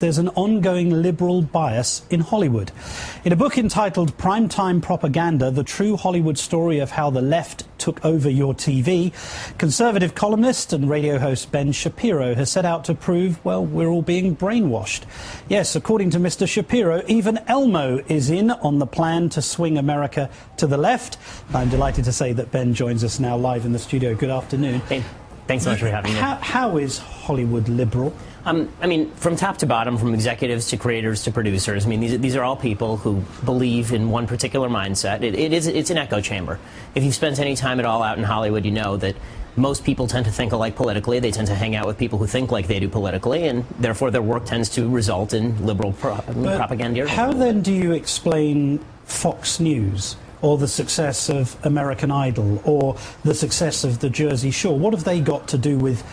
There's an ongoing liberal bias in Hollywood. In a book entitled Primetime Propoganda, the true Hollywood story of how the left took over your TV, conservative columnist and radio host Ben Shapiro has set out to prove, well, we're all being brainwashed. Yes, according to Mr. Shapiro, even Elmo is in on the plan to swing America to the left. I'm delighted to say that Ben joins us now live in the studio. Good afternoon. Hey, thanks so much for having me. How is Hollywood liberal? I mean, from top to bottom, from executives to creators to producers, I mean, these are all people who believe in one particular mindset. It's an echo chamber. If you've spent any time at all out in Hollywood, you know that most people tend to think alike politically. They tend to hang out with people who think like they do politically, and therefore their work tends to result in liberal propaganda. How then do you explain Fox News, or the success of American Idol, or the success of the Jersey Shore? What have they got to do with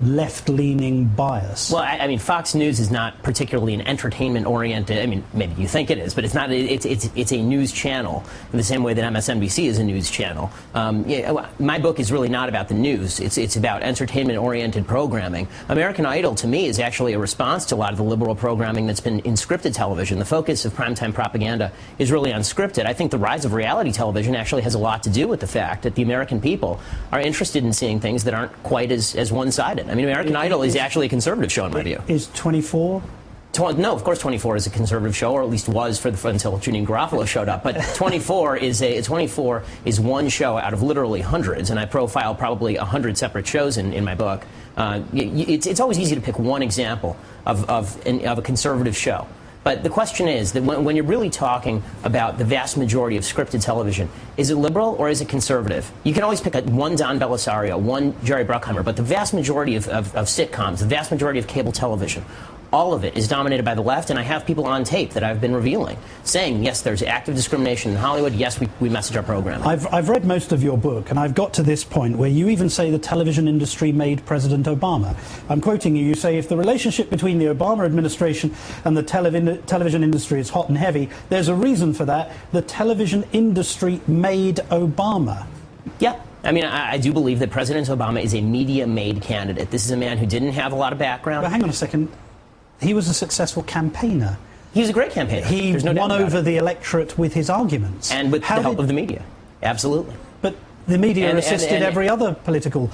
left-leaning bias? Well, I mean, Fox News is not particularly an entertainment-oriented. I mean, maybe you think it is, but it's not. It's a news channel in the same way that MSNBC is a news channel. My book is really not about the news. It's about entertainment-oriented programming. American Idol, to me, is actually a response to a lot of the liberal programming that's been in scripted television. The focus of Primetime Propaganda is really unscripted. I think the rise of reality television actually has a lot to do with the fact that the American people are interested in seeing things that aren't quite as one-sided. I mean, American Idol is actually a conservative show in my view. Is 24? No, of course 24 is a conservative show, or at least was until Janine Garofalo showed up. But 24 is one show out of literally hundreds, and I profile probably 100 separate shows in my book. It's always easy to pick one example of a conservative show. But the question is that when you're really talking about the vast majority of scripted television, is it liberal or is it conservative? You can always pick one Don Belisario, one Jerry Bruckheimer, but the vast majority of sitcoms, the vast majority of cable television, all of it is dominated by the left, and I have people on tape that I've been revealing, saying, yes, there's active discrimination in Hollywood, yes, we message our programming. I've read most of your book, and I've got to this point where you even say the television industry made President Obama. I'm quoting you. You say, if the relationship between the Obama administration and the television industry is hot and heavy, there's a reason for that. The television industry made Obama. Yeah. I mean, I do believe that President Obama is a media-made candidate. This is a man who didn't have a lot of background. But hang on a second. He was a successful campaigner. He was a great campaigner. He won over the electorate with his arguments. And with the help of the media. Absolutely. But the media assisted every other political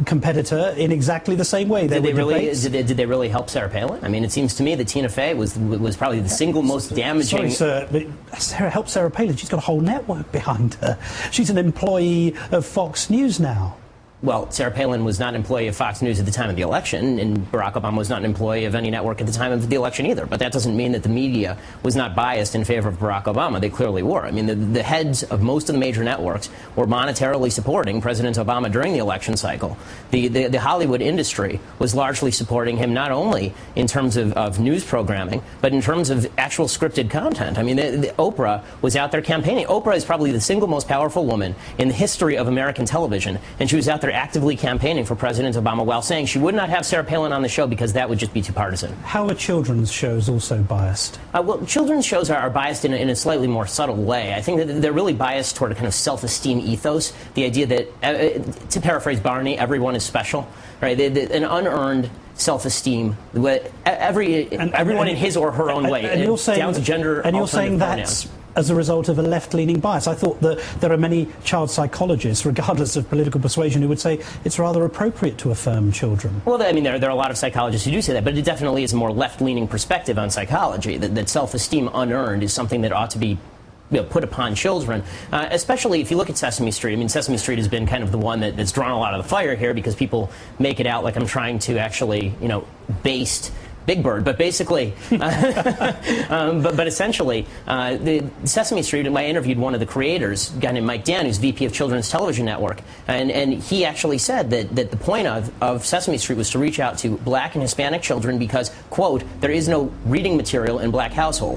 competitor in exactly the same way. Did they really help Sarah Palin? I mean, it seems to me that Tina Fey was probably the single most damaging... Sorry, sir, but Sarah Palin. She's got a whole network behind her. She's an employee of Fox News now. Well, Sarah Palin was not an employee of Fox News at the time of the election, and Barack Obama was not an employee of any network at the time of the election either. But that doesn't mean that the media was not biased in favor of Barack Obama. They clearly were. I mean, the heads of most of the major networks were monetarily supporting President Obama during the election cycle. The Hollywood industry was largely supporting him, not only in terms of news programming, but in terms of actual scripted content. I mean, Oprah was out there campaigning. Oprah is probably the single most powerful woman in the history of American television, and she was out there actively campaigning for President Obama while saying she would not have Sarah Palin on the show because that would just be too partisan. How are children's shows also biased? Well, children's shows are biased in a slightly more subtle way. I think that they're really biased toward a kind of self-esteem ethos, the idea that, to paraphrase Barney, everyone is special, right? An unearned self-esteem, everyone in his or her own way, down to gender. And you're saying that's as a result of a left-leaning bias. I thought that there are many child psychologists, regardless of political persuasion, who would say it's rather appropriate to affirm children. Well, I mean, there are a lot of psychologists who do say that, but it definitely is a more left-leaning perspective on psychology, that self-esteem unearned is something that ought to be put upon children, especially if you look at Sesame Street. I mean, Sesame Street has been kind of the one that's drawn a lot of the fire here because people make it out like I'm trying to actually, baste Big Bird, but basically, but essentially, the Sesame Street, I interviewed one of the creators, a guy named Mike Dan, who's VP of Children's Television Network, and he actually said that the point of Sesame Street was to reach out to black and Hispanic children because, quote, there is no reading material in black households.